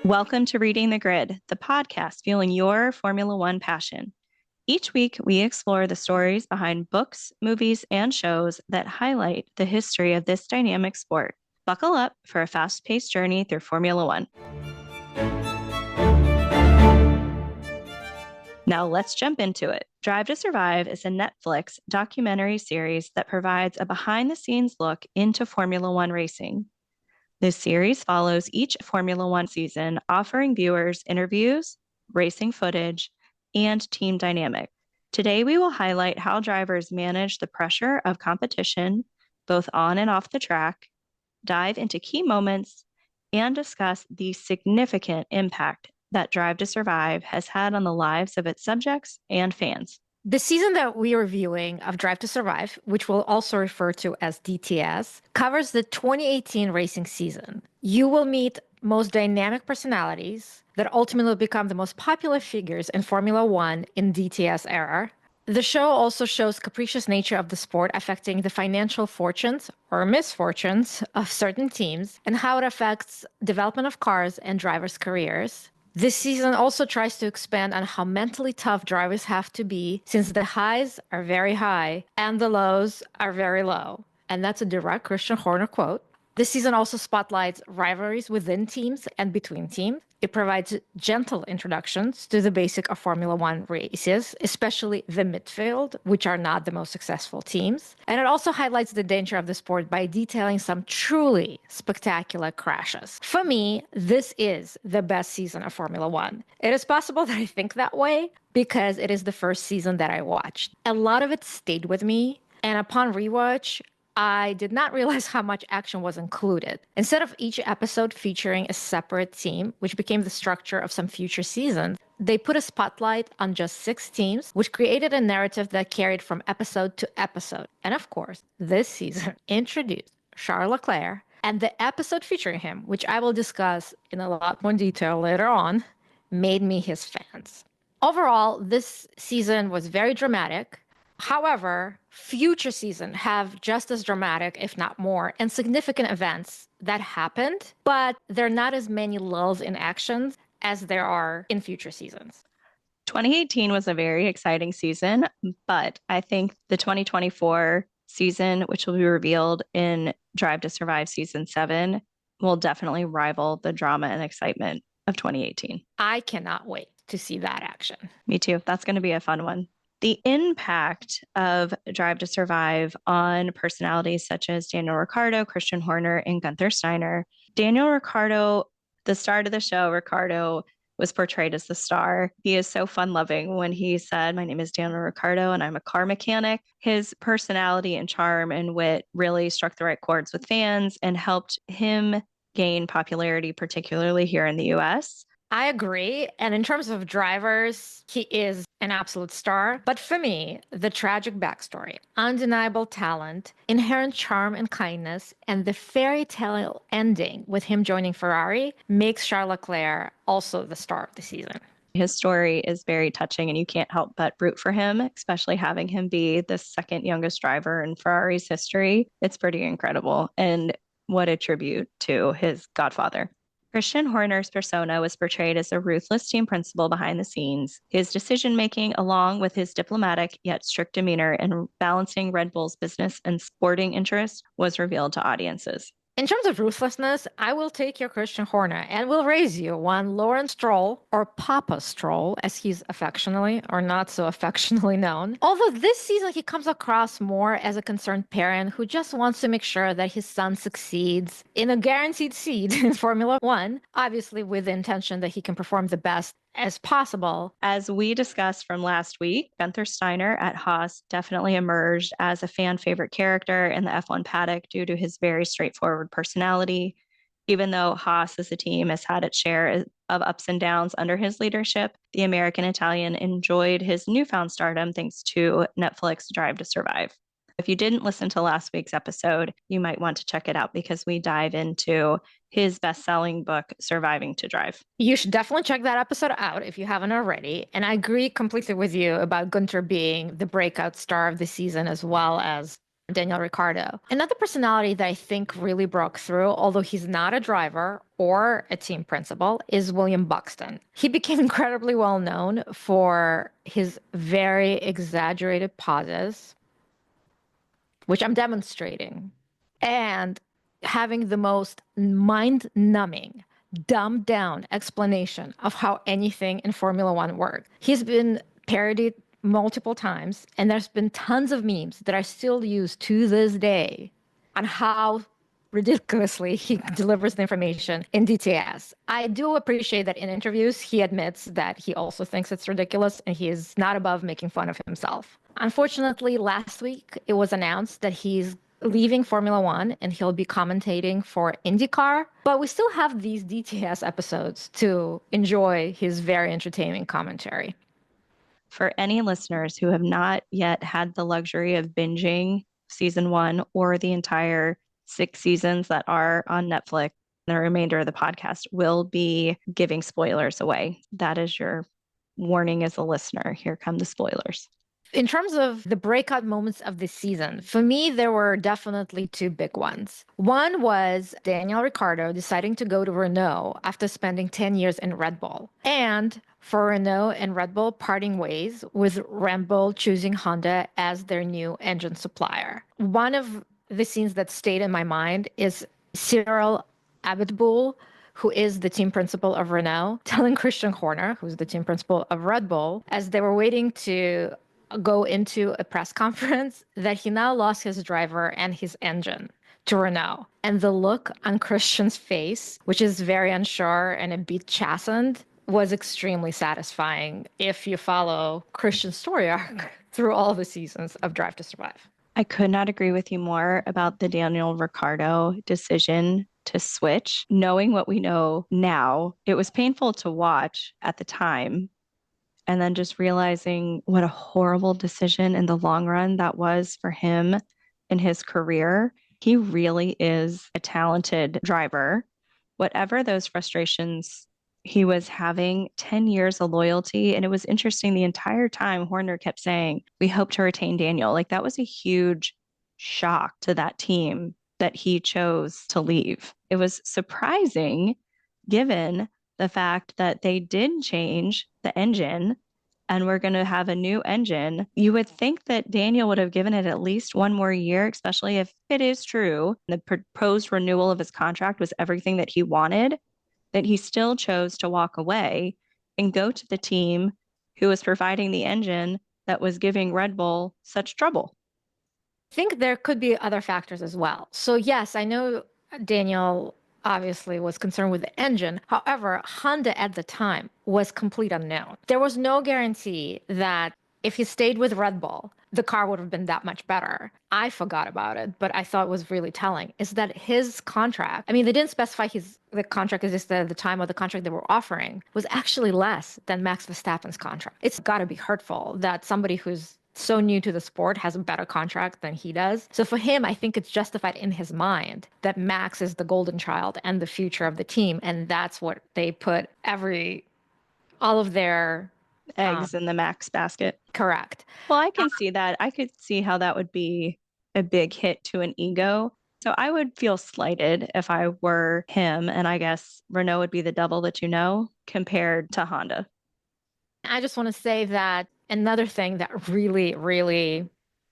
Welcome to Reading the Grid, the podcast fueling your Formula One passion. Each week, we explore the stories behind books, movies, and shows that highlight the history of this dynamic sport. Buckle up for a fast-paced journey through Formula One. Now let's jump into it. Drive to Survive is a Netflix documentary series that provides a behind-the-scenes look into Formula One racing. This series follows each Formula One season, offering viewers interviews, racing footage, and team dynamic. Today, we will highlight how drivers manage the pressure of competition, both on and off the track, dive into key moments, and discuss the significant impact that Drive to Survive has had on the lives of its subjects and fans. The season that we are reviewing of Drive to Survive, which we'll also refer to as DTS, covers the 2018 racing season. You will meet most dynamic personalities that ultimately become the most popular figures in Formula One in DTS era. The show also shows capricious nature of the sport affecting the financial fortunes or misfortunes of certain teams and how it affects development of cars and drivers' careers. This season also tries to expand on how mentally tough drivers have to be, since the highs are very high and the lows are very low. And that's a direct Christian Horner quote. This season also spotlights rivalries within teams and between teams. It provides gentle introductions to the basic of Formula One races, especially the midfield, which are not the most successful teams. And it also highlights the danger of the sport by detailing some truly spectacular crashes. For me, this is the best season of Formula One. It is possible that I think that way because it is the first season that I watched. A lot of it stayed with me, and upon rewatch, I did not realize how much action was included. Instead of each episode featuring a separate team, which became the structure of some future seasons, they put a spotlight on just 6 teams, which created a narrative that carried from episode to episode. And of course, this season introduced Charles Leclerc, and the episode featuring him, which I will discuss in a lot more detail later on, made me his fans. Overall, this season was very dramatic. However, future seasons have just as dramatic, if not more, and significant events that happened, but there are not as many lulls in action as there are in future seasons. 2018 was a very exciting season, but I think the 2024 season, which will be revealed in Drive to Survive Season 7, will definitely rival the drama and excitement of 2018. I cannot wait to see that action. Me too. That's going to be a fun one. The impact of Drive to Survive on personalities such as Daniel Ricciardo, Christian Horner, and Gunther Steiner. Daniel Ricciardo, the start of the show, Ricciardo was portrayed as the star. He is so fun-loving when he said, "My name is Daniel Ricciardo and I'm a car mechanic." His personality and charm and wit really struck the right chords with fans and helped him gain popularity, particularly here in the US. I agree. And in terms of drivers, he is an absolute star. But for me, the tragic backstory, undeniable talent, inherent charm and kindness, and the fairy tale ending with him joining Ferrari makes Charles Leclerc also the star of the season. His story is very touching, and you can't help but root for him, especially having him be the second youngest driver in Ferrari's history. It's pretty incredible. And what a tribute to his godfather. Christian Horner's persona was portrayed as a ruthless team principal behind the scenes. His decision-making, along with his diplomatic yet strict demeanor in balancing Red Bull's business and sporting interests, was revealed to audiences. In terms of ruthlessness, I will take your Christian Horner and will raise you one Lawrence Stroll, or Papa Stroll, as he's affectionately or not so affectionately known. Although this season he comes across more as a concerned parent who just wants to make sure that his son succeeds in a guaranteed seat in Formula One, obviously with the intention that he can perform the best as possible. As we discussed from last week, Gunther Steiner at Haas definitely emerged as a fan favorite character in the F1 paddock due to his very straightforward personality. Even though Haas as a team has had its share of ups and downs under his leadership, the American Italian enjoyed his newfound stardom thanks to Netflix Drive to Survive. If you didn't listen to last week's episode, you might want to check it out because we dive into his best-selling book, Surviving to Drive. You should definitely check that episode out if you haven't already. And I agree completely with you about Gunther being the breakout star of the season, as well as Daniel Ricciardo. Another personality that I think really broke through, although he's not a driver or a team principal, is William Buxton. He became incredibly well known for his very exaggerated pauses, which I'm demonstrating, and having the most mind-numbing, dumbed down explanation of how anything in Formula One works. He's been parodied multiple times, and there's been tons of memes that are still used to this day on how ridiculously he delivers the information in DTS. I do appreciate that in interviews, he admits that he also thinks it's ridiculous and he is not above making fun of himself. Unfortunately, last week it was announced that he's leaving Formula One and he'll be commentating for IndyCar, but we still have these DTS episodes to enjoy his very entertaining commentary. For any listeners who have not yet had the luxury of binging season 1 or the entire 6 seasons that are on Netflix, the remainder of the podcast will be giving spoilers away. That is your warning as a listener. Here come the spoilers. In terms of the breakout moments of this season, for me, there were definitely two big ones. One was Daniel Ricciardo deciding to go to Renault after spending 10 years in Red Bull. And for Renault and Red Bull parting ways, with Red Bull choosing Honda as their new engine supplier. One of the scenes that stayed in my mind is Cyril Abiteboul, who is the team principal of Renault, telling Christian Horner, who's the team principal of Red Bull, as they were waiting to go into a press conference, that he now lost his driver and his engine to Renault. And the look on Christian's face, which is very unsure and a bit chastened, was extremely satisfying if you follow Christian's story arc through all the seasons of Drive to Survive. I could not agree with you more about the Daniel Ricciardo decision to switch. Knowing what we know now, it was painful to watch at the time. And then just realizing what a horrible decision in the long run that was for him in his career. He really is a talented driver. Whatever those frustrations he was having, 10 years of loyalty. And it was interesting the entire time Horner kept saying, we hope to retain Daniel. Like that was a huge shock to that team that he chose to leave. It was surprising given the fact that they did change the engine and we're going to have a new engine. You would think that Daniel would have given it at least one more year, especially if it is true the proposed renewal of his contract was everything that he wanted, that he still chose to walk away and go to the team who was providing the engine that was giving Red Bull such trouble. I think there could be other factors as well. So yes, I know Daniel obviously was concerned with the engine. However, Honda at the time was complete unknown. There was no guarantee that if he stayed with Red Bull, the car would have been that much better. I forgot about it, but I thought it was really telling, is that his contract, I mean, they didn't specify the contract existed at the time, or the contract they were offering was actually less than Max Verstappen's contract. It's got to be hurtful that somebody who's so new to the sport has a better contract than he does. So for him, I think it's justified in his mind that Max is the golden child and the future of the team. And that's what they put all of their eggs in the Max basket. Correct. Well, I can see that. I could see how that would be a big hit to an ego. So I would feel slighted if I were him. And I guess Renault would be the devil that you know compared to Honda. I just want to say that another thing that really, really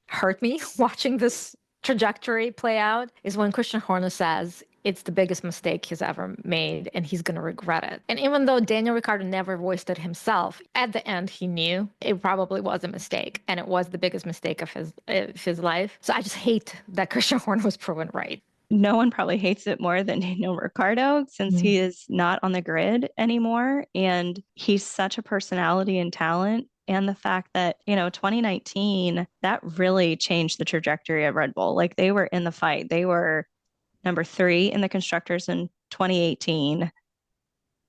hurt me watching this trajectory play out is when Christian Horner says it's the biggest mistake he's ever made and he's going to regret it. And even though Daniel Ricciardo never voiced it himself, at the end he knew it probably was a mistake and it was the biggest mistake of his life. So I just hate that Christian Horner was proven right. No one probably hates it more than Daniel Ricciardo since he is not on the grid anymore. And he's such a personality and talent. And the fact that, 2019, that really changed the trajectory of Red Bull. Like they were in the fight. They were number 3 in the constructors in 2018.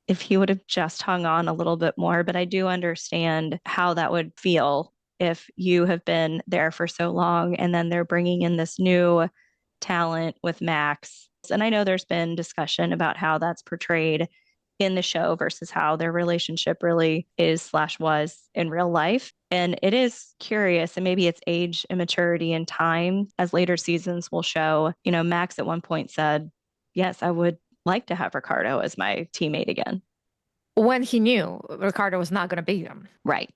If he would have just hung on a little bit more, but I do understand how that would feel if you have been there for so long and then they're bringing in this new talent with Max. And I know there's been discussion about how that's portrayed in the show versus how their relationship really is/was in real life. And it is curious, and maybe it's age immaturity and time, as later seasons will show. Max at one point said, yes, I would like to have Ricardo as my teammate again. When he knew Ricardo was not going to beat him. Right.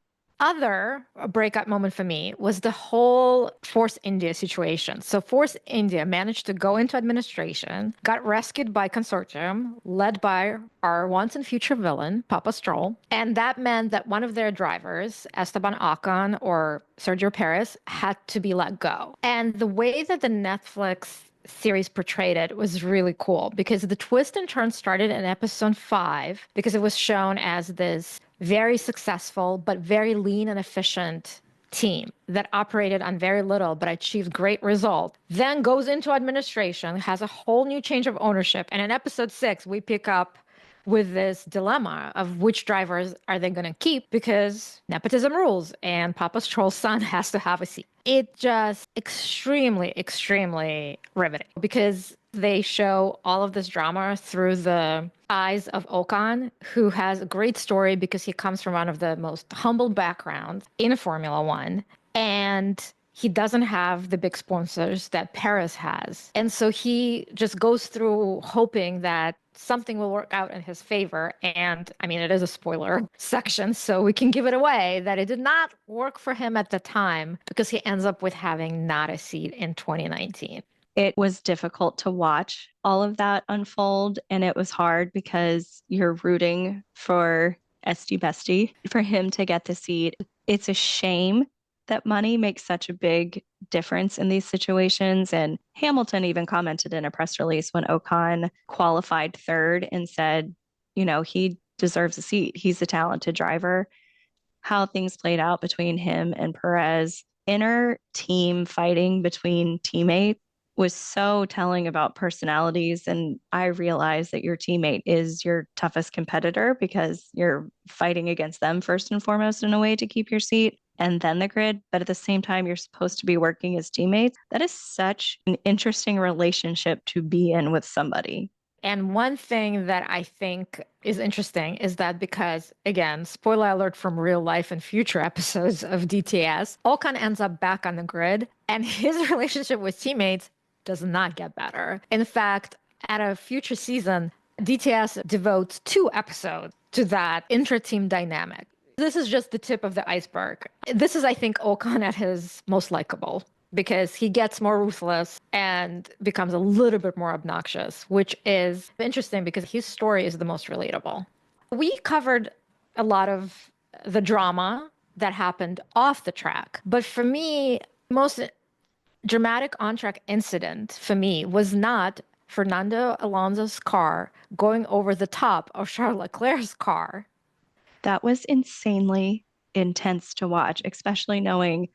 Other breakout moment for me was the whole Force India situation. So Force India managed to go into administration, got rescued by consortium led by our once and future villain, Papa Stroll. And that meant that one of their drivers, Esteban Ocon or Sergio Perez, had to be let go. And the way that the Netflix series portrayed it was really cool because the twist and turn started in episode 5 because it was shown as this very successful but very lean and efficient team that operated on very little but achieved great results, then goes into administration, has a whole new change of ownership. And in episode 6, we pick up with this dilemma of which drivers are they going to keep because nepotism rules and Papa Stroll's son has to have a seat. It just extremely, extremely riveting because they show all of this drama through the eyes of Ocon, who has a great story because he comes from one of the most humble backgrounds in Formula One. And he doesn't have the big sponsors that Perez has. And so he just goes through hoping that something will work out in his favor. And I mean, it is a spoiler section, so we can give it away that it did not work for him at the time because he ends up with having not a seat in 2019. It was difficult to watch all of that unfold. And it was hard because you're rooting for Esty Bestie for him to get the seat. It's a shame that money makes such a big difference in these situations. And Hamilton even commented in a press release when Ocon qualified third and said, he deserves a seat. He's a talented driver. How things played out between him and Perez, inner team fighting between teammates was so telling about personalities. And I realized that your teammate is your toughest competitor because you're fighting against them first and foremost in a way to keep your seat and then the grid. But at the same time, you're supposed to be working as teammates. That is such an interesting relationship to be in with somebody. And one thing that I think is interesting is that because, again, spoiler alert from real life and future episodes of DTS, Ocon ends up back on the grid and his relationship with teammates does not get better. In fact, at a future season, DTS devotes 2 episodes to that intra-team dynamic. This is just the tip of the iceberg. This is, I think, Ocon at his most likable because he gets more ruthless and becomes a little bit more obnoxious, which is interesting because his story is the most relatable. We covered a lot of the drama that happened off the track, but for me, most dramatic on-track incident for me was not Fernando Alonso's car going over the top of Charles Leclerc's car. That was insanely intense to watch, especially knowing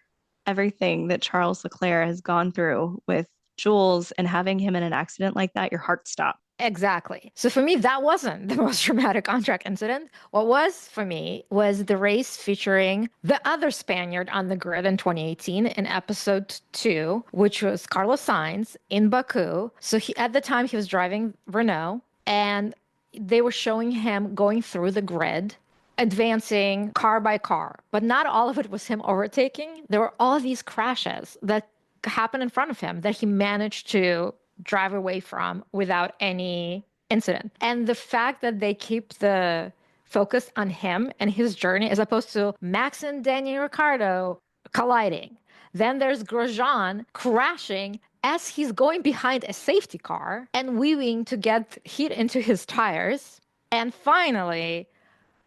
everything that Charles Leclerc has gone through with Jules and having him in an accident like that, your heart stopped. Exactly. So for me, that wasn't the most dramatic on-track incident. What was for me was the race featuring the other Spaniard on the grid in 2018 in episode 2, which was Carlos Sainz in Baku. So at the time he was driving Renault and they were showing him going through the grid, advancing car by car, but not all of it was him overtaking. There were all these crashes that happened in front of him that he managed to drive away from without any incident. And the fact that they keep the focus on him and his journey as opposed to Max and Daniel Ricciardo colliding. Then there's Grosjean crashing as he's going behind a safety car and weaving to get heat into his tires. And finally,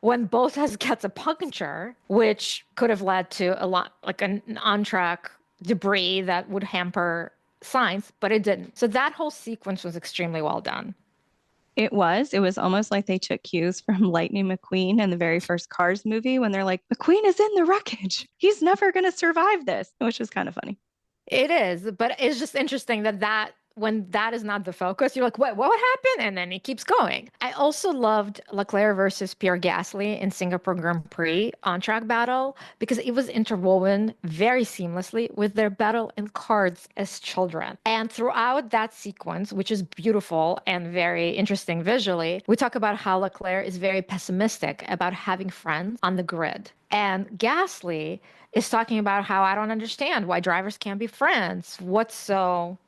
when Bottas gets a puncture, which could have led to a lot, like an on-track debris that would hamper Sainz, but it didn't. So that whole sequence was extremely well done. It was almost like they took cues from Lightning McQueen in the very first Cars movie when they're like, McQueen is in the wreckage. He's never going to survive this, which is kind of funny. It is, but it's just interesting that when that is not the focus, you're like, what happened? And then it keeps going. I also loved Leclerc versus Pierre Gasly in Singapore Grand Prix on-track battle because it was interwoven very seamlessly with their battle in cards as children. And throughout that sequence, which is beautiful and very interesting visually, we talk about how Leclerc is very pessimistic about having friends on the grid. And Gasly is talking about how I don't understand why drivers can't be friends. What's so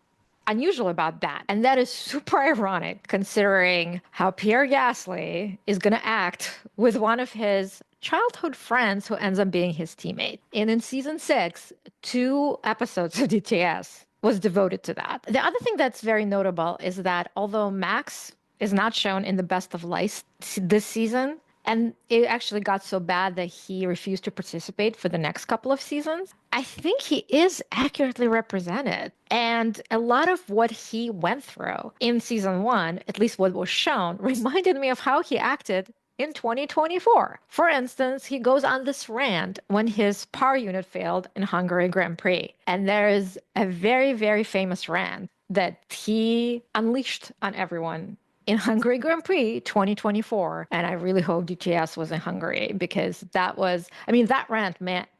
unusual about that? And that is super ironic considering how Pierre Gasly is going to act with one of his childhood friends who ends up being his teammate. And in season 6, 2 episodes of DTS was devoted to that. The other thing that's very notable is that although Max is not shown in the best of lights this season, and it actually got so bad that he refused to participate for the next couple of seasons, I think he is accurately represented. And a lot of what he went through in season 1, at least what was shown, reminded me of how he acted in 2024. For instance, he goes on this rant when his power unit failed in Hungary Grand Prix. And there is a very, very famous rant that he unleashed on everyone in Hungary Grand Prix 2024. And I really hope DTS was in Hungary because that rant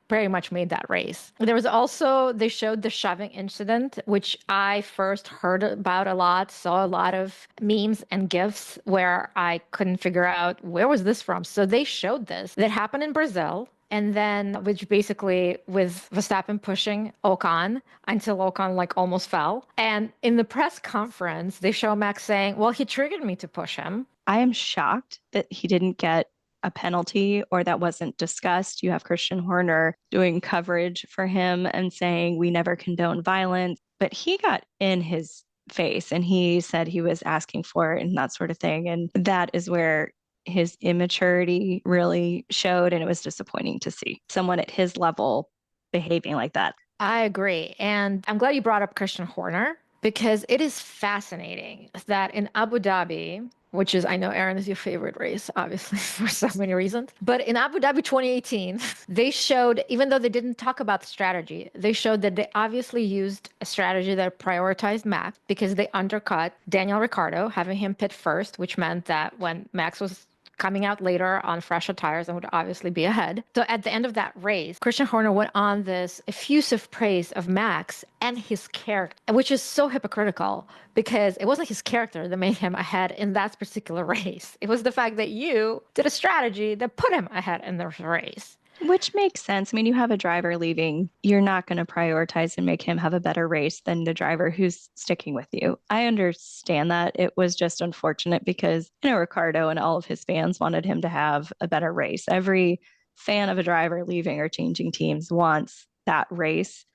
very much made that race. There was also, they showed the shoving incident, which I first heard about a lot, saw a lot of memes and GIFs where I couldn't figure out where was this from. So they showed this. That happened in Brazil. And then, which basically with Verstappen pushing Ocon until Ocon like almost fell. And in the press conference, they show Max saying, well, he triggered me to push him. I am shocked that he didn't get a penalty or that wasn't discussed. You have Christian Horner doing coverage for him and saying, we never condone violence, but he got in his face and he said he was asking for it and that sort of thing. And that is where his immaturity really showed. And it was disappointing to see someone at his level behaving like that. I agree. And I'm glad you brought up Christian Horner because it is fascinating that in Abu Dhabi, which is, I know, Aaron, is your favorite race, obviously, for so many reasons. But in Abu Dhabi 2018, they showed, even though they didn't talk about the strategy, they showed that they obviously used a strategy that prioritized Max because they undercut Daniel Ricciardo, having him pit first, which meant that when Max was coming out later on fresher tires and would obviously be ahead. So at the end of that race, Christian Horner went on this effusive praise of Max and his character, which is so hypocritical because it wasn't his character that made him ahead in that particular race. It was the fact that you did a strategy that put him ahead in the race. Which makes sense. I mean, you have a driver leaving, you're not going to prioritize and make him have a better race than the driver who's sticking with you. I understand that. It was just unfortunate because, Ricardo and all of his fans wanted him to have a better race. Every fan of a driver leaving or changing teams wants that race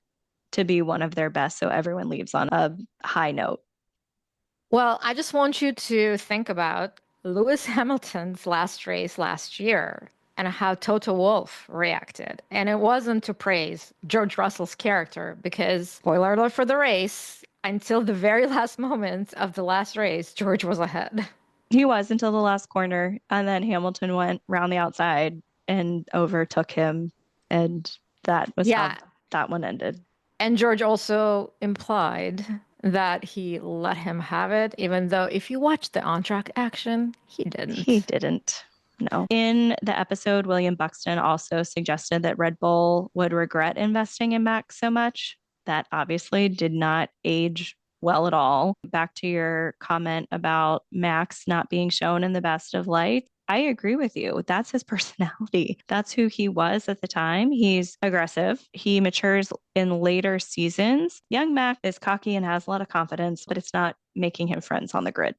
to be one of their best. So everyone leaves on a high note. Well, I just want you to think about Lewis Hamilton's last race last year and how Toto Wolff reacted. And it wasn't to praise George Russell's character because, spoiler alert for the race, until the very last moments of the last race, George was ahead. He was until the last corner. And then Hamilton went round the outside and overtook him. And that was how that one ended. And George also implied that he let him have it, even though if you watch the on-track action, he didn't. He didn't. No. In the episode, William Buxton also suggested that Red Bull would regret investing in Max so much. That obviously did not age well at all. Back to your comment about Max not being shown in the best of light. I agree with you. That's his personality. That's who he was at the time. He's aggressive. He matures in later seasons. Young Max is cocky and has a lot of confidence, but it's not making him friends on the grid.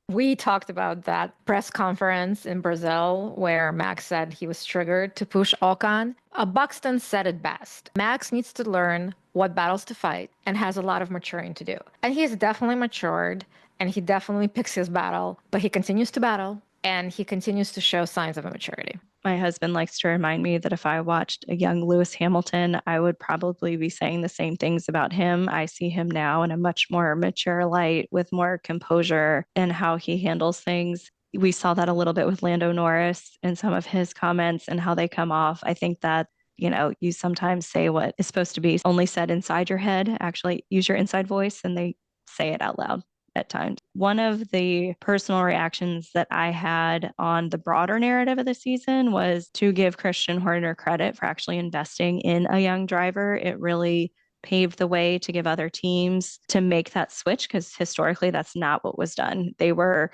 We talked about that press conference in Brazil where Max said he was triggered to push Ocon. Buxton said it best. Max needs to learn what battles to fight and has a lot of maturing to do. And he has definitely matured and he definitely picks his battle, but he continues to battle and he continues to show signs of immaturity. My husband likes to remind me that if I watched a young Lewis Hamilton, I would probably be saying the same things about him. I see him now in a much more mature light with more composure in how he handles things. We saw that a little bit with Lando Norris and some of his comments and how they come off. I think that, you sometimes say what is supposed to be only said inside your head, actually use your inside voice, and they say it out loud at times. One of the personal reactions that I had on the broader narrative of the season was to give Christian Horner credit for actually investing in a young driver. It really paved the way to give other teams to make that switch, because historically that's not what was done. They were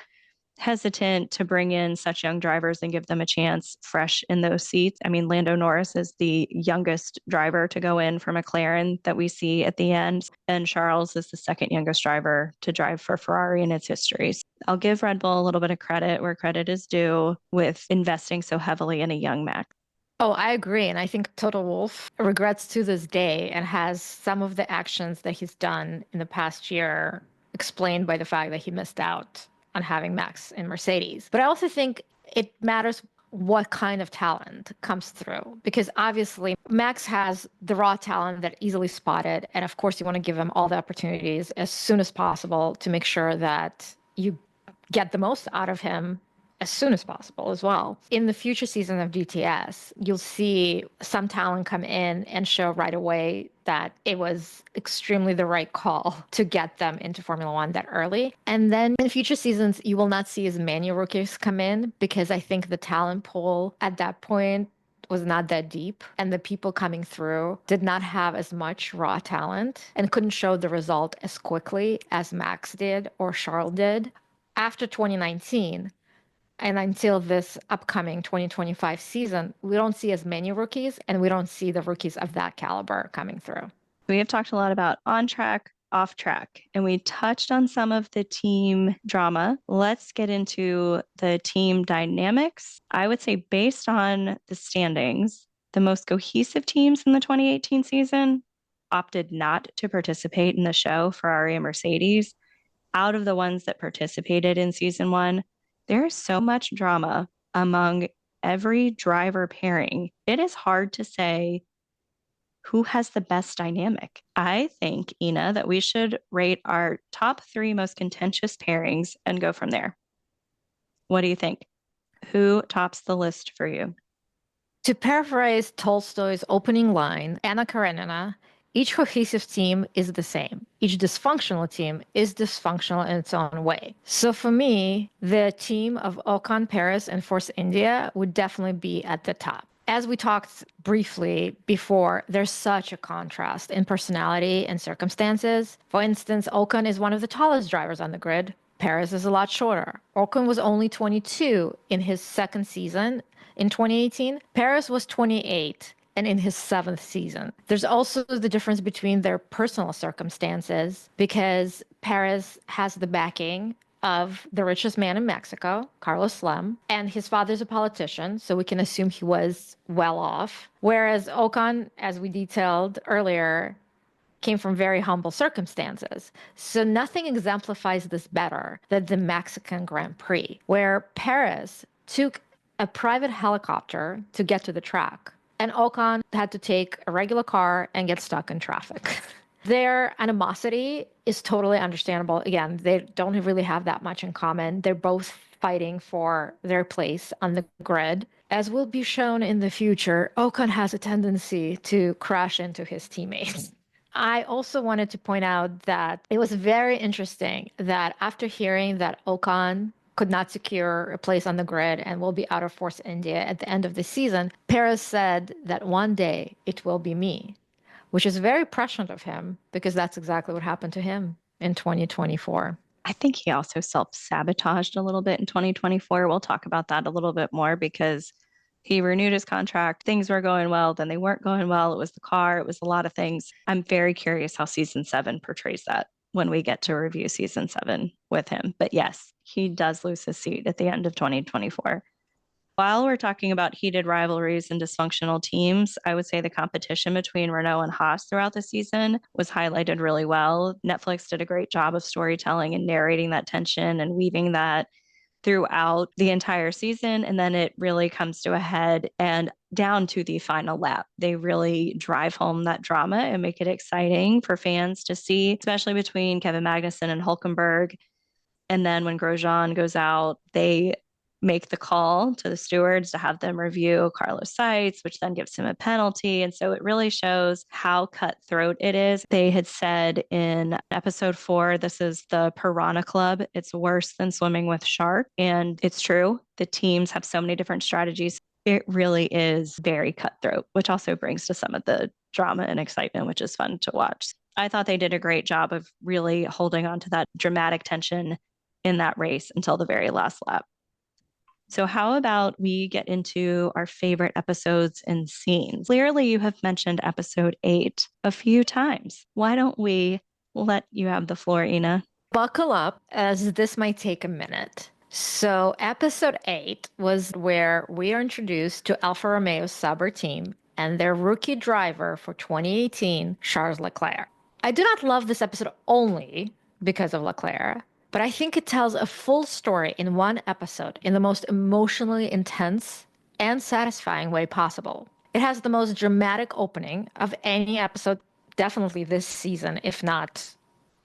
hesitant to bring in such young drivers and give them a chance fresh in those seats. I mean, Lando Norris is the youngest driver to go in for McLaren that we see at the end, and Charles is the second youngest driver to drive for Ferrari in its history. So I'll give Red Bull a little bit of credit where credit is due with investing so heavily in a young Max. Oh, I agree. And I think Toto Wolff regrets to this day and has some of the actions that he's done in the past year explained by the fact that he missed out on having Max in Mercedes. But I also think it matters what kind of talent comes through, because obviously Max has the raw talent that easily spotted. And of course, you want to give him all the opportunities as soon as possible to make sure that you get the most out of him as soon as possible as well. In the future season of DTS, you'll see some talent come in and show right away that it was extremely the right call to get them into Formula One that early. And then in future seasons, you will not see as many rookies come in, because I think the talent pool at that point was not that deep, and the people coming through did not have as much raw talent and couldn't show the result as quickly as Max did or Charles did. After 2019, and until this upcoming 2025 season, we don't see as many rookies, and we don't see the rookies of that caliber coming through. We have talked a lot about on track, off track, and we touched on some of the team drama. Let's get into the team dynamics. I would say, based on the standings, the most cohesive teams in the 2018 season opted not to participate in the show, Ferrari and Mercedes. Out of the ones that participated in season one, there is so much drama among every driver pairing. It is hard to say who has the best dynamic. I think, Ina, that we should rate our top 3 most contentious pairings and go from there. What do you think? Who tops the list for you? To paraphrase Tolstoy's opening line, Anna Karenina, each cohesive team is the same. Each dysfunctional team is dysfunctional in its own way. So for me, the team of Ocon, Perez, and Force India would definitely be at the top. As we talked briefly before, there's such a contrast in personality and circumstances. For instance, Ocon is one of the tallest drivers on the grid. Perez is a lot shorter. Ocon was only 22 in his second season in 2018. Perez was 28 and in his 7th season. There's also the difference between their personal circumstances, because Perez has the backing of the richest man in Mexico, Carlos Slim, and his father's a politician, so we can assume he was well off. Whereas Ocon, as we detailed earlier, came from very humble circumstances. So nothing exemplifies this better than the Mexican Grand Prix, where Perez took a private helicopter to get to the track, and Ocon had to take a regular car and get stuck in traffic. Their animosity is totally understandable. Again, they don't really have that much in common. They're both fighting for their place on the grid. As will be shown in the future, Ocon has a tendency to crash into his teammates. I also wanted to point out that it was very interesting that after hearing that Ocon could not secure a place on the grid and will be out of Force India at the end of the season, Perez said that one day it will be me, which is very prescient of him, because that's exactly what happened to him in 2024. I think he also self-sabotaged a little bit in 2024. We'll talk about that a little bit more, because he renewed his contract. Things were going well, then they weren't going well. It was the car, it was a lot of things. I'm very curious how season 7 portrays that when we get to review season 7 with him. But yes, he does lose his seat at the end of 2024. While we're talking about heated rivalries and dysfunctional teams, I would say the competition between Renault and Haas throughout the season was highlighted really well. Netflix did a great job of storytelling and narrating that tension and weaving that throughout the entire season. And then it really comes to a head and down to the final lap. They really drive home that drama and make it exciting for fans to see, especially between Kevin Magnussen and Hulkenberg. And then when Grosjean goes out, they make the call to the stewards to have them review Carlos Sainz, which then gives him a penalty. And so it really shows how cutthroat it is. They had said in episode 4, this is the Piranha Club. It's worse than swimming with shark. And it's true. The teams have so many different strategies. It really is very cutthroat, which also brings to some of the drama and excitement, which is fun to watch. I thought they did a great job of really holding on to that dramatic tension in that race until the very last lap. So, how about we get into our favorite episodes and scenes? Clearly, you have mentioned episode 8 a few times. Why don't we let you have the floor, Ina? Buckle up, as this might take a minute. So, episode 8 was where we are introduced to Alfa Romeo's Sauber team and their rookie driver for 2018, Charles Leclerc. I do not love this episode only because of Leclerc, but I think it tells a full story in one episode in the most emotionally intense and satisfying way possible. It has the most dramatic opening of any episode, definitely this season, if not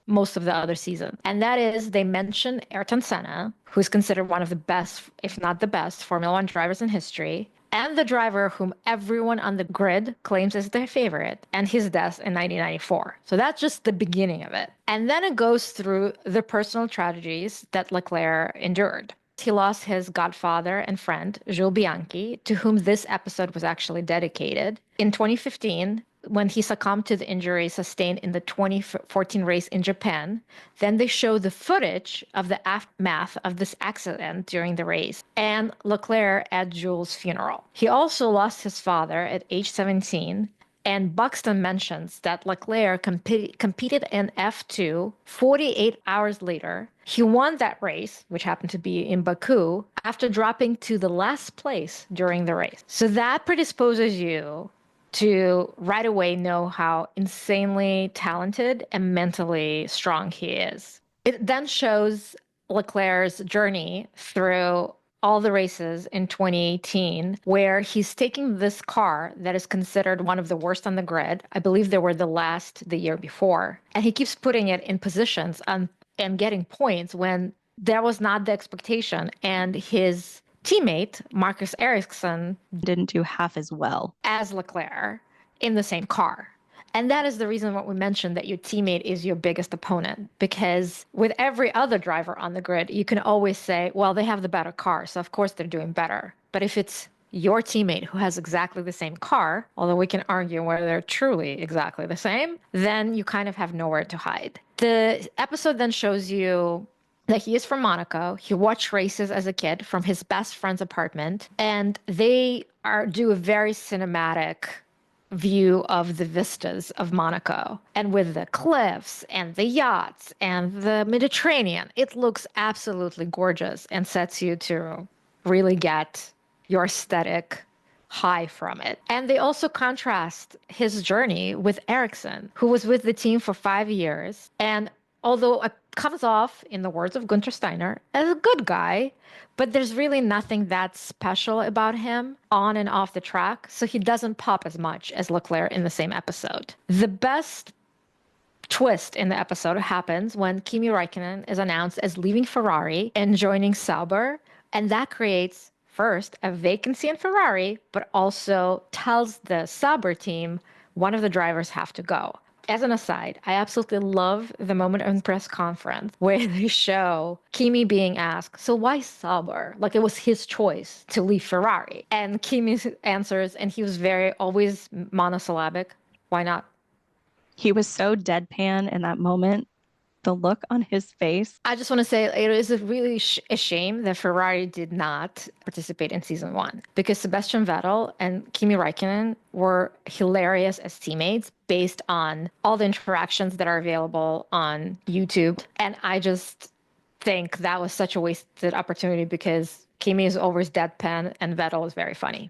most of the other season. And that is, they mention Ayrton Senna, who's considered one of the best, if not the best, Formula One drivers in history, and the driver whom everyone on the grid claims is their favorite, and his death in 1994. So that's just the beginning of it. And then it goes through the personal tragedies that Leclerc endured. He lost his godfather and friend, Jules Bianchi, to whom this episode was actually dedicated. In 2015, when he succumbed to the injury sustained in the 2014 race in Japan, then they show the footage of the aftermath of this accident during the race and Leclerc at Jules' funeral. He also lost his father at age 17, and Buxton mentions that Leclerc competed in F2 48 hours later. He won that race, which happened to be in Baku, after dropping to the last place during the race. So that predisposes you to right away know how insanely talented and mentally strong he is. It then shows Leclerc's journey through all the races in 2018, where he's taking this car that is considered one of the worst on the grid. I believe they were the last the year before. And he keeps putting it in positions and getting points when that was not the expectation. And his teammate, Marcus Ericsson, didn't do half as well as Leclerc in the same car. And that is the reason what we mentioned, that your teammate is your biggest opponent, because with every other driver on the grid, you can always say, well, they have the better car, so of course they're doing better. But if it's your teammate who has exactly the same car, although we can argue whether they're truly exactly the same, then you kind of have nowhere to hide. The episode then shows you that he is from Monaco. He watched races as a kid from his best friend's apartment, and they do a very cinematic view of the vistas of Monaco. And with the cliffs and the yachts and the Mediterranean, it looks absolutely gorgeous and sets you to really get your aesthetic high from it. And they also contrast his journey with Ericsson, who was with the team for 5 years. And although it comes off, in the words of Gunther Steiner, as a good guy, but there's really nothing that special about him on and off the track, so he doesn't pop as much as Leclerc in the same episode. The best twist in the episode happens when Kimi Räikkönen is announced as leaving Ferrari and joining Sauber, and that creates, first, a vacancy in Ferrari, but also tells the Sauber team one of the drivers have to go. As an aside, I absolutely love the moment in press conference where they show Kimi being asked, so why Sauber? Like it was his choice to leave Ferrari. And Kimi answers, and he was always monosyllabic, why not? He was so deadpan in that moment. The look on his face. I just want to say it is really a shame that Ferrari did not participate in season 1, because Sebastian Vettel and Kimi Räikkönen were hilarious as teammates based on all the interactions that are available on YouTube. And I just think that was such a wasted opportunity, because Kimi is always deadpan and Vettel is very funny.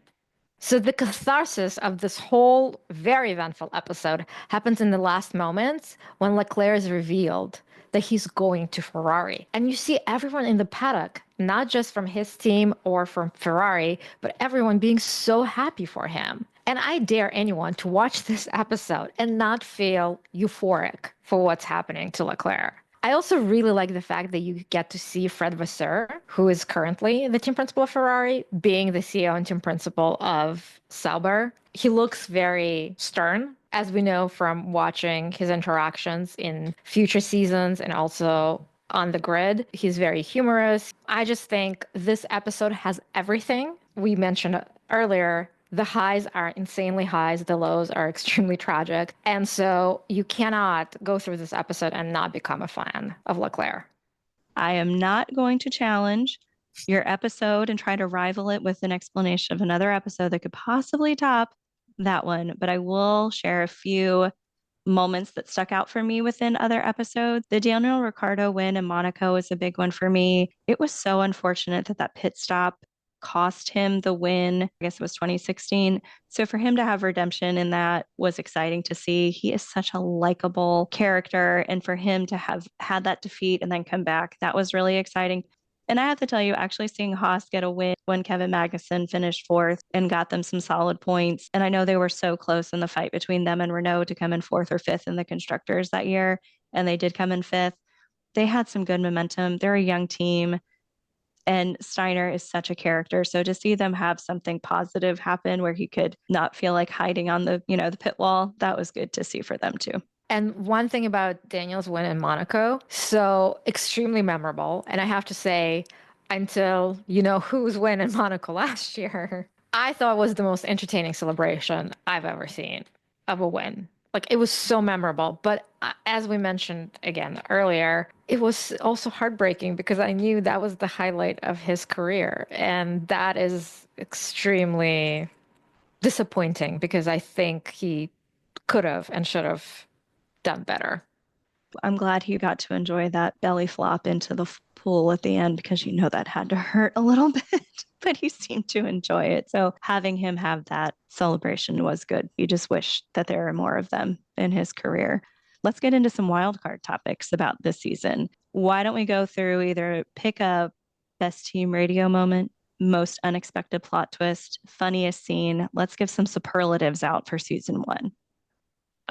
So the catharsis of this whole very eventful episode happens in the last moments when Leclerc is revealed that he's going to Ferrari. And you see everyone in the paddock, not just from his team or from Ferrari, but everyone being so happy for him. And I dare anyone to watch this episode and not feel euphoric for what's happening to Leclerc. I also really like the fact that you get to see Fred Vasseur, who is currently the team principal of Ferrari, being the CEO and team principal of Sauber. He looks very stern, as we know from watching his interactions in future seasons and also on the grid. He's very humorous. I just think this episode has everything we mentioned earlier. The highs are insanely highs, the lows are extremely tragic. And so you cannot go through this episode and not become a fan of Leclerc. I am not going to challenge your episode and try to rival it with an explanation of another episode that could possibly top that one, but I will share a few moments that stuck out for me within other episodes. The Daniel Ricciardo win in Monaco is a big one for me. It was so unfortunate that that pit stop cost him the win. I guess it was 2016. So for him to have redemption in that was exciting to see. He is such a likable character. And for him to have had that defeat and then come back, that was really exciting. And I have to tell you, actually seeing Haas get a win when Kevin Magnussen finished fourth and got them some solid points. And I know they were so close in the fight between them and Renault to come in fourth or fifth in the constructors that year. And they did come in fifth. They had some good momentum. They're a young team. And Steiner is such a character. So to see them have something positive happen where he could not feel like hiding on the pit wall, that was good to see for them too. And one thing about Daniel's win in Monaco, so extremely memorable. And I have to say, until you know whose win in Monaco last year, I thought was the most entertaining celebration I've ever seen of a win. Like it was so memorable. But as we mentioned again earlier, it was also heartbreaking because I knew that was the highlight of his career. And that is extremely disappointing because I think he could have and should have done better. I'm glad he got to enjoy that belly flop into the pool at the end because that had to hurt a little bit, but he seemed to enjoy it. So having him have that celebration was good. You just wish that there are more of them in his career. Let's get into some wildcard topics about this season. Why don't we go through either pick a best team radio moment, most unexpected plot twist, funniest scene? Let's give some superlatives out for season one.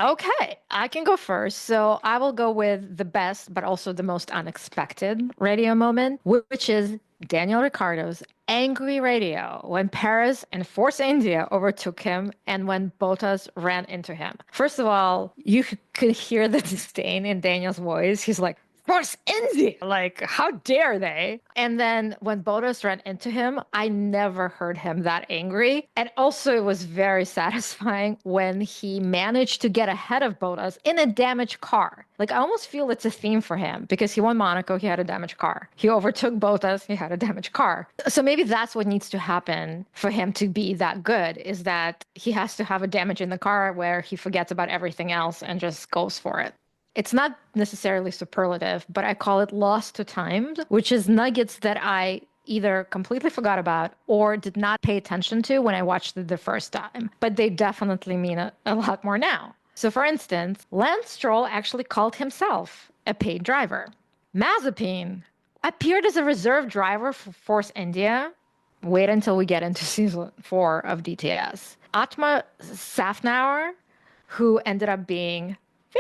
Okay, I can go first. So I will go with the best, but also the most unexpected radio moment, which is Daniel Ricciardo's angry radio when Paris and Force India overtook him and when Bottas ran into him. First of all, you could hear the disdain in Daniel's voice. He's like, Force India, like, how dare they? And then when Bottas ran into him, I never heard him that angry. And also, it was very satisfying when he managed to get ahead of Bottas in a damaged car. Like, I almost feel it's a theme for him because he won Monaco, he had a damaged car. He overtook Bottas, he had a damaged car. So maybe that's what needs to happen for him to be that good, is that he has to have a damage in the car where he forgets about everything else and just goes for it. It's not necessarily superlative, but I call it lost to time, which is nuggets that I either completely forgot about or did not pay attention to when I watched it the first time. But they definitely mean a lot more now. So for instance, Lance Stroll actually called himself a paid driver. Mazepin appeared as a reserve driver for Force India. Wait until we get into season 4 of DTS. Atma Safnauer, who ended up being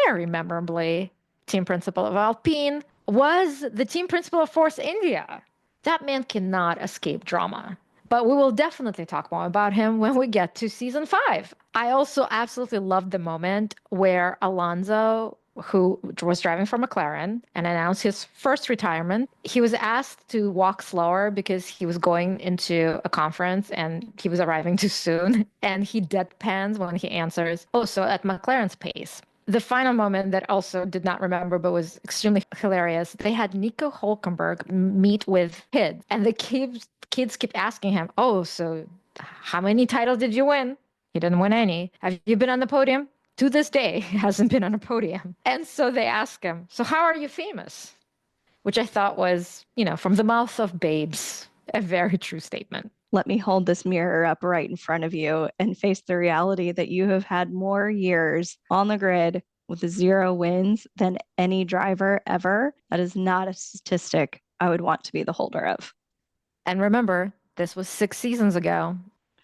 very memorably team principal of Alpine, was the team principal of Force India. That man cannot escape drama. But we will definitely talk more about him when we get to season 5. I also absolutely loved the moment where Alonso, who was driving for McLaren and announced his first retirement, he was asked to walk slower because he was going into a conference and he was arriving too soon. And he deadpans when he answers, oh, so at McLaren's pace. The final moment that also did not remember but was extremely hilarious, they had Nico Hulkenberg meet with kids, and the kids keep asking him, oh, so how many titles did you win? He didn't win any. Have you been on the podium? To this day, he hasn't been on a podium. And so they ask him, so how are you famous? Which I thought was, from the mouth of babes, a very true statement. Let me hold this mirror up right in front of you and face the reality that you have had more years on the grid with 0 wins than any driver ever. That is not a statistic I would want to be the holder of. And remember, this was 6 seasons ago.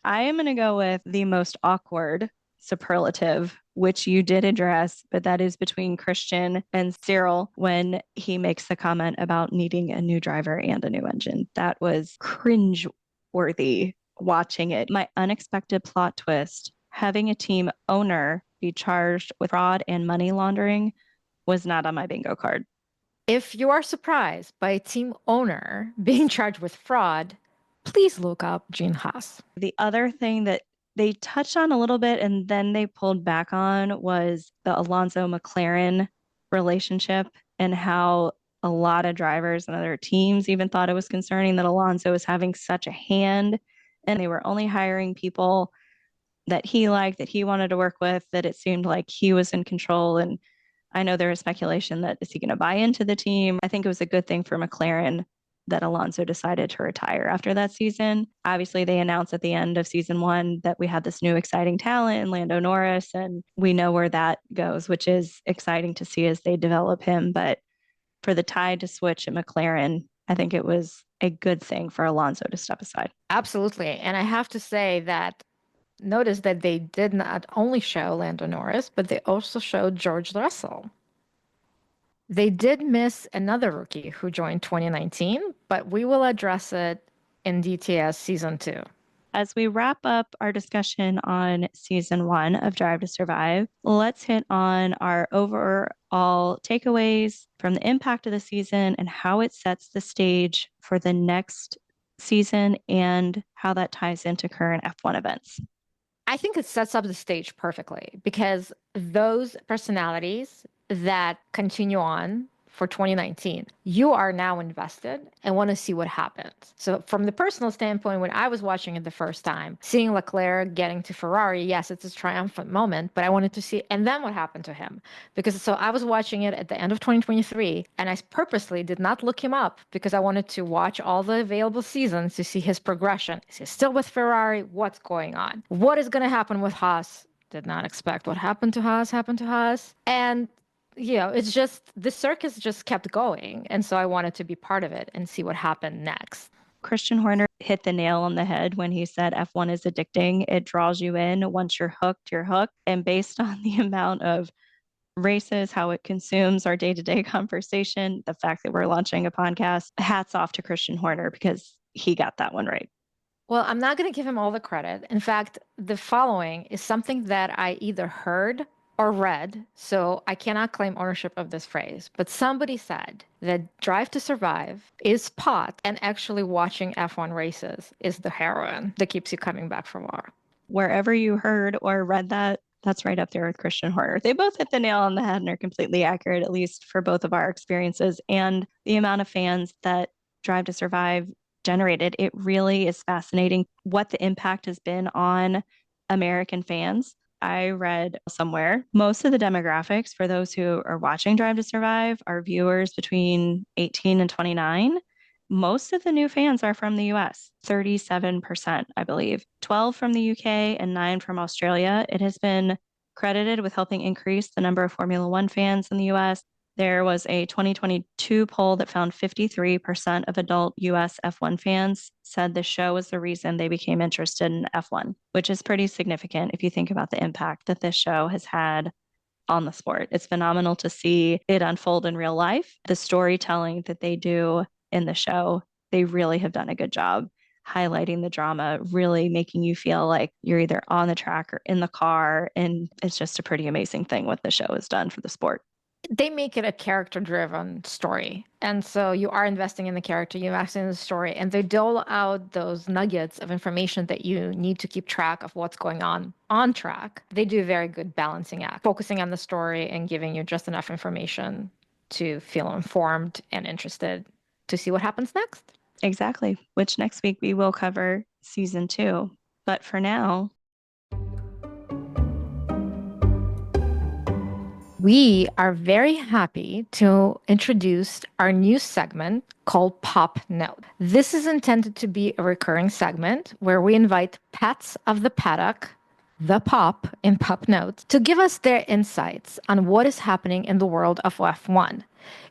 I am going to go with the most awkward superlative, which you did address, but that is between Christian and Cyril when he makes the comment about needing a new driver and a new engine. That was cringe worthy watching it. My unexpected plot twist, having a team owner be charged with fraud and money laundering, was not on my bingo card. If you are surprised by a team owner being charged with fraud, please look up Gene Haas. The other thing that they touched on a little bit and then they pulled back on was the Alonso McLaren relationship and how a lot of drivers and other teams even thought it was concerning that Alonso was having such a hand and they were only hiring people that he liked, that he wanted to work with, that it seemed like he was in control. And I know there was speculation that is he going to buy into the team? I think it was a good thing for McLaren that Alonso decided to retire after that season. Obviously, they announced at the end of season one that we had this new exciting talent in Lando Norris, and we know where that goes, which is exciting to see as they develop him. But for the tide to switch at McLaren, I think it was a good thing for Alonso to step aside. Absolutely. And I have to say that notice that they did not only show Lando Norris, but they also showed George Russell. They did miss another rookie who joined 2019, but we will address it in DTS season 2. As we wrap up our discussion on season 1 of Drive to Survive, let's hit on our overall takeaways from the impact of the season and how it sets the stage for the next season and how that ties into current F1 events. I think it sets up the stage perfectly because those personalities that continue on for 2019, you are now invested and want to see what happens. So from the personal standpoint, when I was watching it the first time, seeing Leclerc getting to Ferrari, yes, it's a triumphant moment, but I wanted to see, and then what happened to him? Because so I was watching it at the end of 2023, and I purposely did not look him up because I wanted to watch all the available seasons to see his progression. Is he still with Ferrari? What's going on? What is going to happen with Haas? Did not expect what happened to Haas. And it's just the circus just kept going. And so I wanted to be part of it and see what happened next. Christian Horner hit the nail on the head when he said F1 is addicting. It draws you in. Once you're hooked, you're hooked. And based on the amount of races, how it consumes our day-to-day conversation, the fact that we're launching a podcast, hats off to Christian Horner because he got that one right. Well, I'm not going to give him all the credit. In fact, the following is something that I either heard or read, so I cannot claim ownership of this phrase, but somebody said that Drive to Survive is pot and actually watching F1 races is the heroin that keeps you coming back for more. Wherever you heard or read that, that's right up there with Christian Horner. They both hit the nail on the head and are completely accurate, at least for both of our experiences. And the amount of fans that Drive to Survive generated, it really is fascinating what the impact has been on American fans. I read somewhere most of the demographics for those who are watching Drive to Survive are viewers between 18 and 29. Most of the new fans are from the US, 37%, I believe, 12 from the UK and 9 from Australia. It has been credited with helping increase the number of Formula One fans in the US. There was a 2022 poll that found 53% of adult US F1 fans said the show was the reason they became interested in F1, which is pretty significant if you think about the impact that this show has had on the sport. It's phenomenal to see it unfold in real life. The storytelling that they do in the show, they really have done a good job highlighting the drama, really making you feel like you're either on the track or in the car. And it's just a pretty amazing thing what the show has done for the sport. They make it a character-driven story. And so you are investing in the character, you're investing in the story, and they dole out those nuggets of information that you need to keep track of what's going on track. They do a very good balancing act, focusing on the story and giving you just enough information to feel informed and interested to see what happens next. Exactly, which next week we will cover season 2. But for now, we are very happy to introduce our new segment called Pop Note. This is intended to be a recurring segment where we invite pets of the paddock the P.O.P in P.O.P Notes, to give us their insights on what is happening in the world of F1.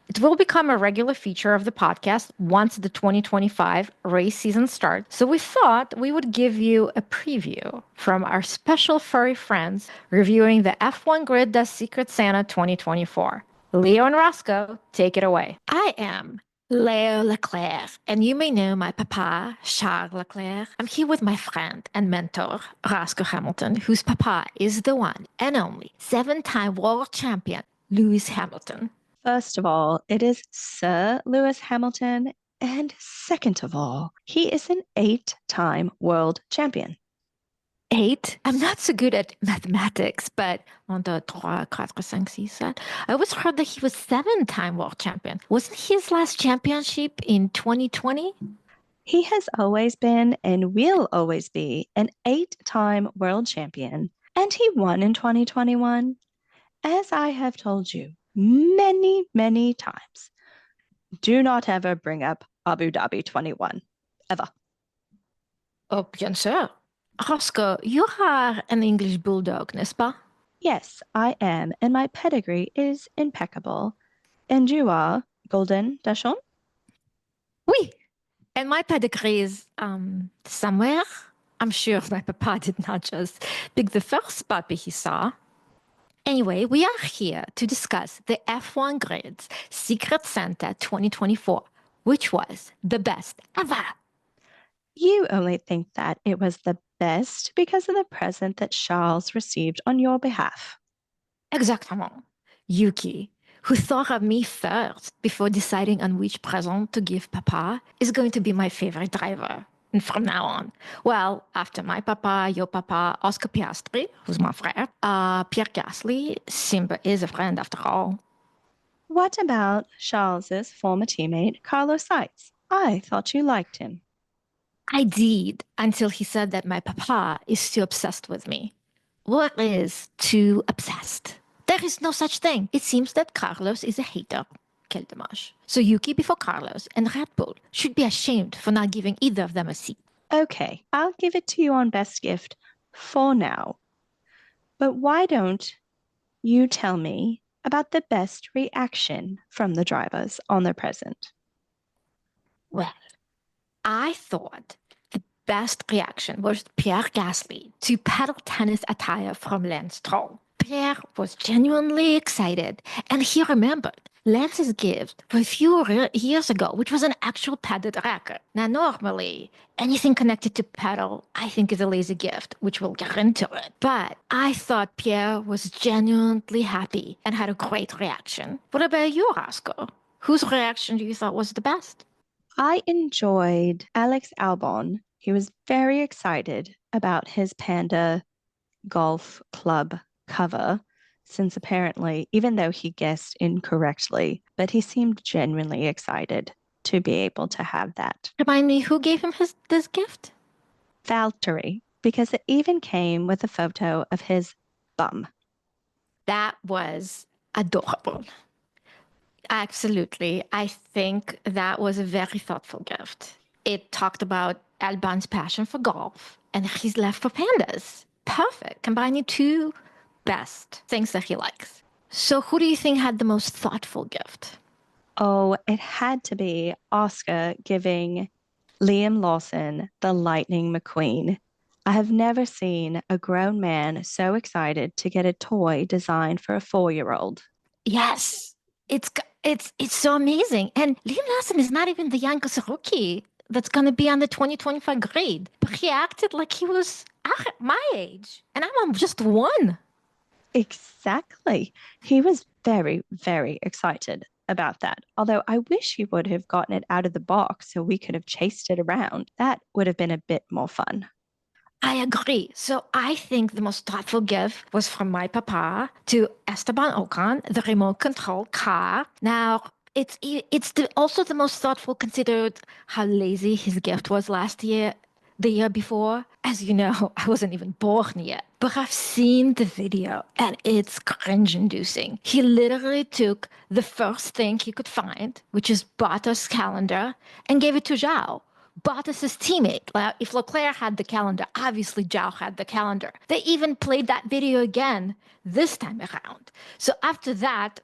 It will become a regular feature of the podcast once the 2025 race season starts, so we thought we would give you a preview from our special furry friends reviewing the F1 Grid Das Secret Santa 2024. Leo and Roscoe, take it away. I am Leo Leclerc, and you may know my papa, Charles Leclerc. I'm here with my friend and mentor, Roscoe Hamilton, whose papa is the one and only 7-time world champion, Lewis Hamilton. First of all, it is Sir Lewis Hamilton, and second of all, he is an 8-time world champion. 8? I'm not so good at mathematics, but 1, 2, 3, 4, 5, 6, 7. I always heard that he was 7-time world champion. Wasn't his last championship in 2020? He has always been and will always be an 8-time world champion, and he won in 2021. As I have told you many, many times, do not ever bring up Abu Dhabi 21, ever. Oh, bien sûr. Roscoe, you are an English bulldog, n'est-ce pas? Yes, I am, and my pedigree is impeccable. And you are Golden Dachshund? Oui. And my pedigree is somewhere. I'm sure my papa did not just pick the first puppy he saw. Anyway, we are here to discuss the F1 Grid's Secret Santa 2024, which was the best ever. You only think that it was the best because of the present that Charles received on your behalf. Exactement. Yuki, who thought of me first before deciding on which present to give Papa, is going to be my favorite driver. And from now on, well, after my papa, your papa, Oscar Piastri, who's my frère, Pierre Gasly, Simba is a friend after all. What about Charles's former teammate, Carlos Sainz? I thought you liked him. I did, until he said that my papa is too obsessed with me. What is too obsessed? There is no such thing. It seems that Carlos is a hater. Quel dommage. So Yuki before Carlos and Red Bull should be ashamed for not giving either of them a seat. Okay, I'll give it to you on best gift for now. But why don't you tell me about the best reaction from the drivers on their present? Well, I thought the best reaction was Pierre Gasly to paddle tennis attire from Lance Stroll. Pierre was genuinely excited, and he remembered Lance's gift for a few years ago, which was an actual padded racket. Now, normally, anything connected to paddle, I think is a lazy gift, which we'll get into it. But I thought Pierre was genuinely happy and had a great reaction. What about you, Roscoe? Whose reaction do you thought was the best? I enjoyed Alex Albon. He was very excited about his Panda Golf Club cover, since apparently, even though he guessed incorrectly, but he seemed genuinely excited to be able to have that. Remind me, who gave him this gift? Valtteri, because it even came with a photo of his bum. That was adorable. Absolutely. I think that was a very thoughtful gift. It talked about Albon's passion for golf and his love for pandas. Perfect. Combining two best things that he likes. So who do you think had the most thoughtful gift? Oh, it had to be Oscar giving Liam Lawson the Lightning McQueen. I have never seen a grown man so excited to get a toy designed for a 4-year-old. Yes. It's so amazing. And Liam Lawson is not even the youngest rookie that's going to be on the 2025 grade. But he acted like he was my age. And I'm just one. Exactly. He was very, very excited about that. Although I wish he would have gotten it out of the box so we could have chased it around. That would have been a bit more fun. I agree. So I think the most thoughtful gift was from my papa to Esteban Ocon, the remote control car. Now, it's also the most thoughtful considered how lazy his gift was last year, the year before. As you know, I wasn't even born yet. But I've seen the video and it's cringe-inducing. He literally took the first thing he could find, which is Bottas' calendar, and gave it to Zhao, Bottas's teammate. If Leclerc had the calendar, obviously Zhao had the calendar. They even played that video again this time around. So after that,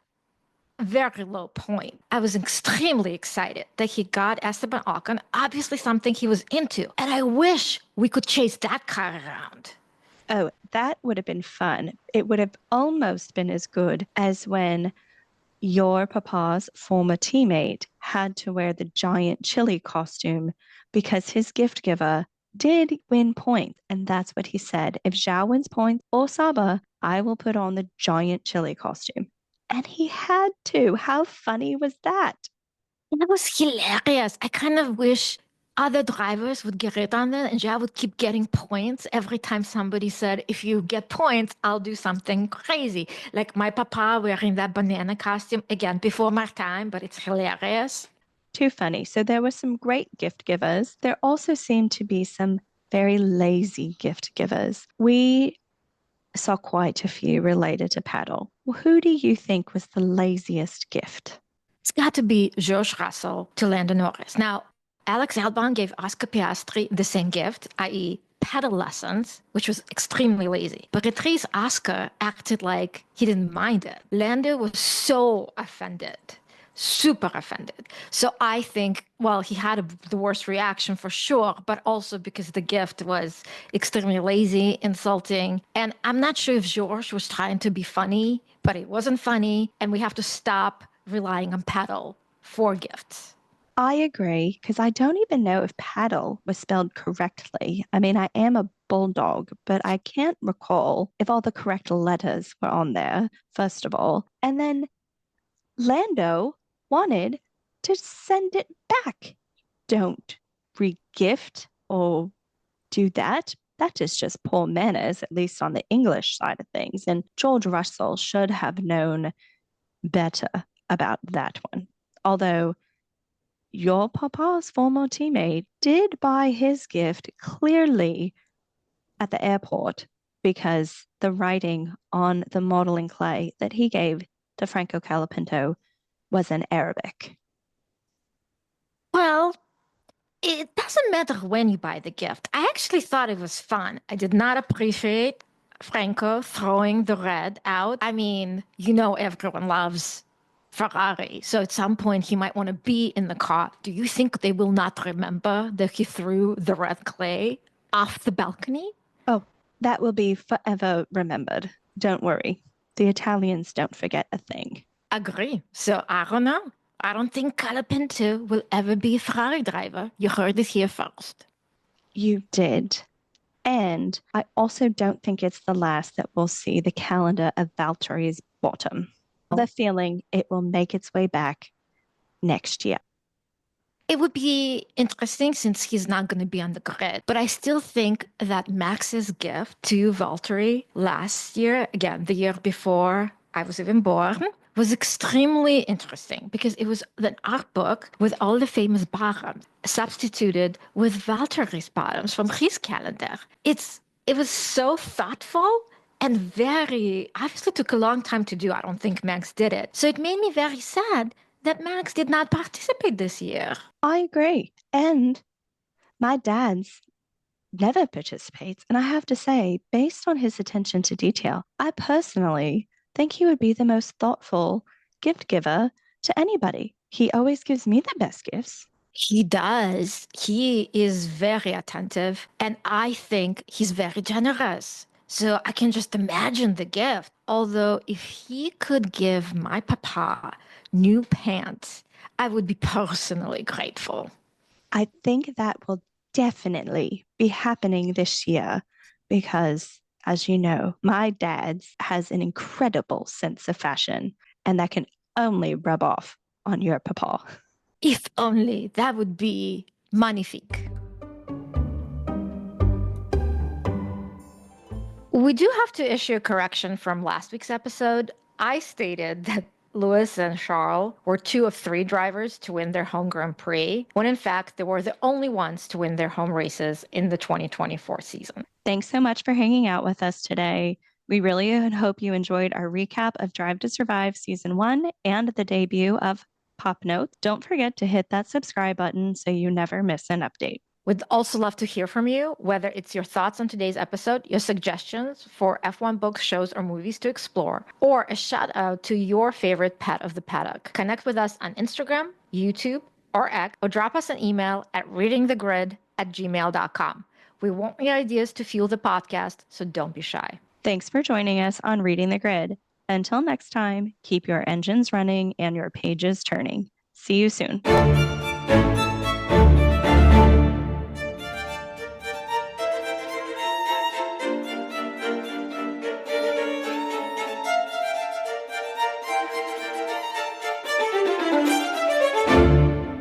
very low point. I was extremely excited that he got Esteban Ocon, obviously something he was into. And I wish we could chase that car around. Oh, that would have been fun. It would have almost been as good as when your papa's former teammate had to wear the giant chili costume because his gift giver did win points. And that's what he said. If Zhao wins points or Saba, I will put on the giant chili costume. And he had to. How funny was that? That was hilarious. I kind of wish other drivers would get it on it and Zhao would keep getting points every time somebody said, if you get points, I'll do something crazy. Like my papa wearing that banana costume, again, before my time, but it's hilarious. Too funny. So there were some great gift givers. There also seemed to be some very lazy gift givers. We saw quite a few related to Paddle. Who do you think was the laziest gift? It's got to be George Russell to Lando Norris. Now, Alex Albon gave Oscar Piastri the same gift, i.e., pedal lessons, which was extremely lazy. But Patrice Oscar acted like he didn't mind it. Lando was so offended, super offended. So I think, well, he had the worst reaction for sure, but also because the gift was extremely lazy, insulting. And I'm not sure if George was trying to be funny, but it wasn't funny. And we have to stop relying on pedal for gifts. I agree, because I don't even know if paddle was spelled correctly. I mean, I am a bulldog, but I can't recall if all the correct letters were on there, first of all. And then Lando wanted to send it back. Don't re-gift or do that. That is just poor manners, at least on the English side of things. And George Russell should have known better about that one. Although your papa's former teammate did buy his gift clearly at the airport because the writing on the modeling clay that he gave to Franco Colapinto was in Arabic. Well, it doesn't matter when you buy the gift. I actually thought it was fun. I did not appreciate Franco throwing the red out. I mean, everyone loves Ferrari. So at some point he might want to be in the car. Do you think they will not remember that he threw the red clay off the balcony? Oh, that will be forever remembered. Don't worry. The Italians don't forget a thing. Agree. So I don't know. I don't think Colapinto will ever be a Ferrari driver. You heard it here first. You did. And I also don't think it's the last that we'll see the calendar of Valtteri's bottom. The feeling it will make its way back next year. It would be interesting since he's not going to be on the grid. But I still think that Max's gift to Valtteri last year, again, the year before I was even born, was extremely interesting because it was an art book with all the famous bottoms substituted with Valtteri's bottoms from his calendar. It was so thoughtful and very, obviously took a long time to do. I don't think Max did it. So it made me very sad that Max did not participate this year. I agree. And my dad's never participates. And I have to say, based on his attention to detail, I personally think he would be the most thoughtful gift giver to anybody. He always gives me the best gifts. He does. He is very attentive. And I think he's very generous. So I can just imagine the gift. Although if he could give my papa new pants, I would be personally grateful. I think that will definitely be happening this year because, as you know, my dad has an incredible sense of fashion, and that can only rub off on your papa. If only, that would be magnifique. We do have to issue a correction from last week's episode. I stated that Lewis and Charles were 2 of 3 drivers to win their home Grand Prix, when in fact they were the only ones to win their home races in the 2024 season. Thanks so much for hanging out with us today. We really hope you enjoyed our recap of Drive to Survive Season 1 and the debut of Pop notes, don't forget to hit that subscribe button so you never miss an update. We'd also love to hear from you, whether it's your thoughts on today's episode, your suggestions for F1 books, shows, or movies to explore, or a shout out to your favorite pet of the paddock. Connect with us on Instagram, YouTube, or X, or drop us an email at readingthegrid@gmail.com. We want your ideas to fuel the podcast, so don't be shy. Thanks for joining us on Reading the Grid. Until next time, keep your engines running and your pages turning. See you soon.